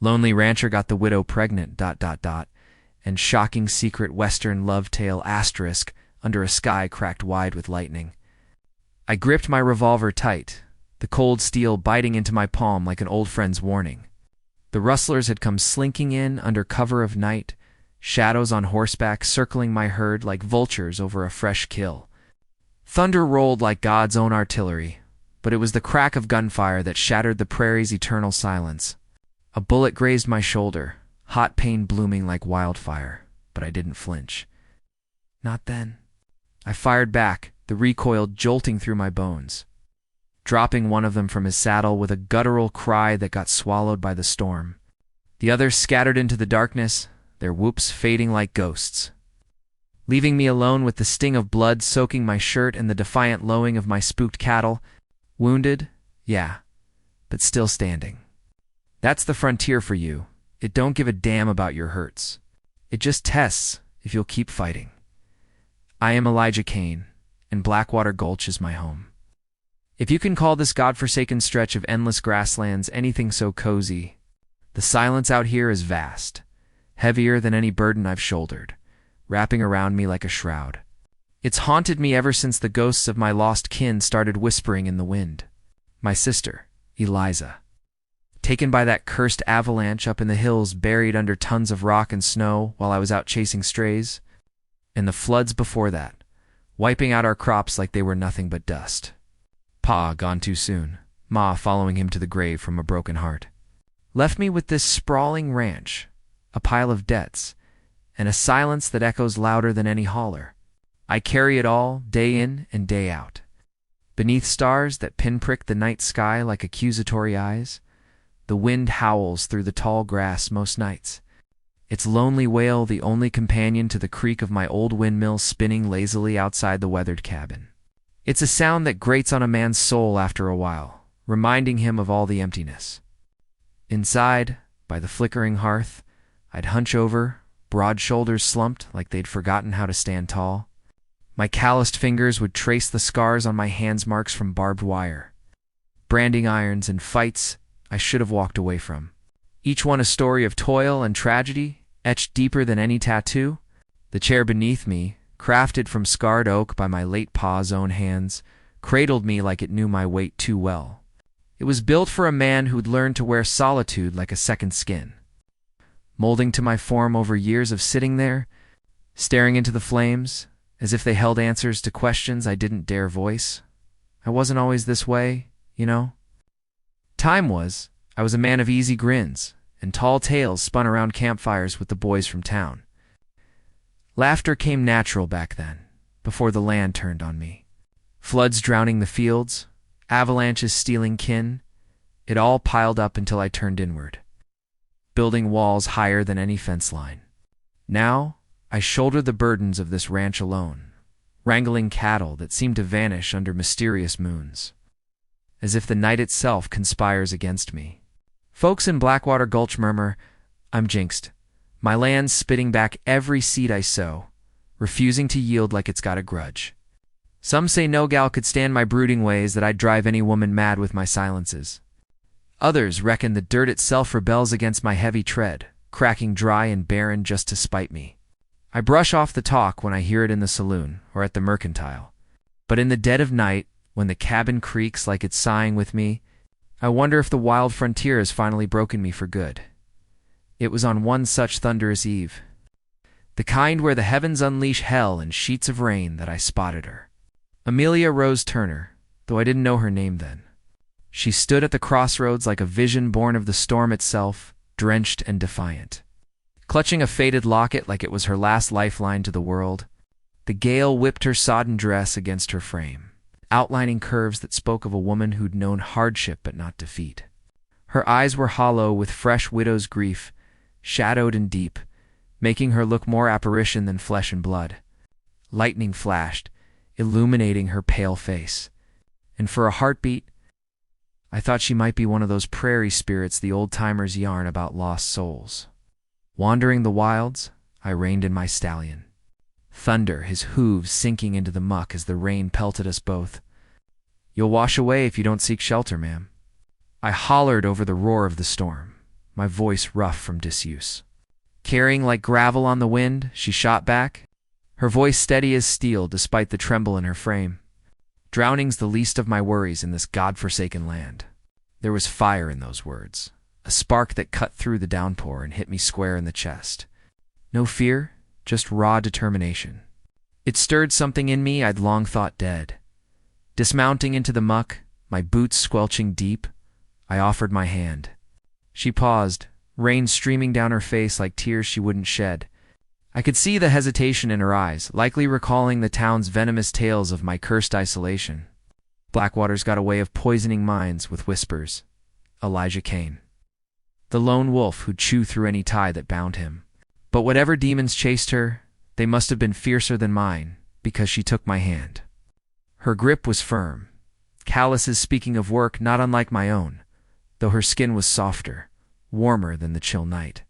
Lonely rancher got the widow pregnant, ... and shocking secret western love tale asterisk under a sky cracked wide with lightning. I gripped my revolver tight, the cold steel biting into my palm like an old friend's warning. The rustlers had come slinking in under cover of night, shadows on horseback circling my herd like vultures over a fresh kill. Thunder rolled like God's own artillery, but it was the crack of gunfire that shattered the prairie's eternal silence. A bullet grazed my shoulder, hot pain blooming like wildfire, but I didn't flinch. Not then. I fired back, the recoil jolting through my bones, dropping one of them from his saddle with a guttural cry that got swallowed by the storm. The others scattered into the darkness, their whoops fading like ghosts, leaving me alone with the sting of blood soaking my shirt and the defiant lowing of my spooked cattle. Wounded, yeah, but still standing. That's the frontier for you. It don't give a damn about your hurts. It just tests if you'll keep fighting. I am Elijah Kane, and Blackwater Gulch is my home. If you can call this godforsaken stretch of endless grasslands anything so cozy, the silence out here is vast, heavier than any burden I've shouldered, wrapping around me like a shroud. It's haunted me ever since the ghosts of my lost kin started whispering in the wind. My sister, Eliza, taken by that cursed avalanche up in the hills buried under tons of rock and snow while I was out chasing strays, and the floods before that, wiping out our crops like they were nothing but dust. Pa gone too soon, Ma following him to the grave from a broken heart. Left me with this sprawling ranch, a pile of debts, and a silence that echoes louder than any holler. I carry it all, day in and day out. Beneath stars that pinprick the night sky like accusatory eyes, the wind howls through the tall grass most nights, its lonely wail the only companion to the creak of my old windmill spinning lazily outside the weathered cabin. It's a sound that grates on a man's soul after a while, reminding him of all the emptiness. Inside, by the flickering hearth, I'd hunch over, broad shoulders slumped like they'd forgotten how to stand tall. My calloused fingers would trace the scars on my hands' marks from barbed wire, branding irons and fights I should have walked away from. Each one a story of toil and tragedy, etched deeper than any tattoo. The chair beneath me, crafted from scarred oak by my late pa's own hands, cradled me like it knew my weight too well. It was built for a man who'd learned to wear solitude like a second skin. Molding to my form over years of sitting there, staring into the flames, as if they held answers to questions I didn't dare voice. I wasn't always this way, you know. Time was, I was a man of easy grins, and tall tales spun around campfires with the boys from town. Laughter came natural back then, before the land turned on me. Floods drowning the fields, avalanches stealing kin, it all piled up until I turned inward, building walls higher than any fence line. Now, I shoulder the burdens of this ranch alone, wrangling cattle that seem to vanish under mysterious moons, as if the night itself conspires against me. Folks in Blackwater Gulch murmur, I'm jinxed. My land's spitting back every seed I sow, refusing to yield like it's got a grudge. Some say no gal could stand my brooding ways, that I'd drive any woman mad with my silences. Others reckon the dirt itself rebels against my heavy tread, cracking dry and barren just to spite me. I brush off the talk when I hear it in the saloon or at the mercantile. But in the dead of night, when the cabin creaks like it's sighing with me, I wonder if the wild frontier has finally broken me for good. It was on one such thunderous eve, the kind where the heavens unleash hell in sheets of rain, that I spotted her. Amelia Rose Turner, though I didn't know her name then. She stood at the crossroads like a vision born of the storm itself, drenched and defiant. Clutching a faded locket like it was her last lifeline to the world, the gale whipped her sodden dress against her frame, outlining curves that spoke of a woman who'd known hardship but not defeat. Her eyes were hollow with fresh widow's grief, shadowed and deep, making her look more apparition than flesh and blood. Lightning flashed, illuminating her pale face, and for a heartbeat, I thought she might be one of those prairie spirits the old-timers yarn about lost souls. Wandering the wilds, I reined in my stallion. Thunder, his hooves sinking into the muck as the rain pelted us both. You'll wash away if you don't seek shelter, ma'am. I hollered over the roar of the storm, my voice rough from disuse. Carrying like gravel on the wind, she shot back, her voice steady as steel despite the tremble in her frame. Drowning's the least of my worries in this godforsaken land. There was fire in those words, a spark that cut through the downpour and hit me square in the chest. No fear, just raw determination. It stirred something in me I'd long thought dead. Dismounting into the muck, my boots squelching deep, I offered my hand. She paused, rain streaming down her face like tears she wouldn't shed. I could see the hesitation in her eyes, likely recalling the town's venomous tales of my cursed isolation. Blackwater's got a way of poisoning minds with whispers. Elijah Kane. The lone wolf who'd chew through any tie that bound him. But whatever demons chased her, they must have been fiercer than mine, because she took my hand. Her grip was firm, calluses speaking of work not unlike my own, though her skin was softer, warmer than the chill night.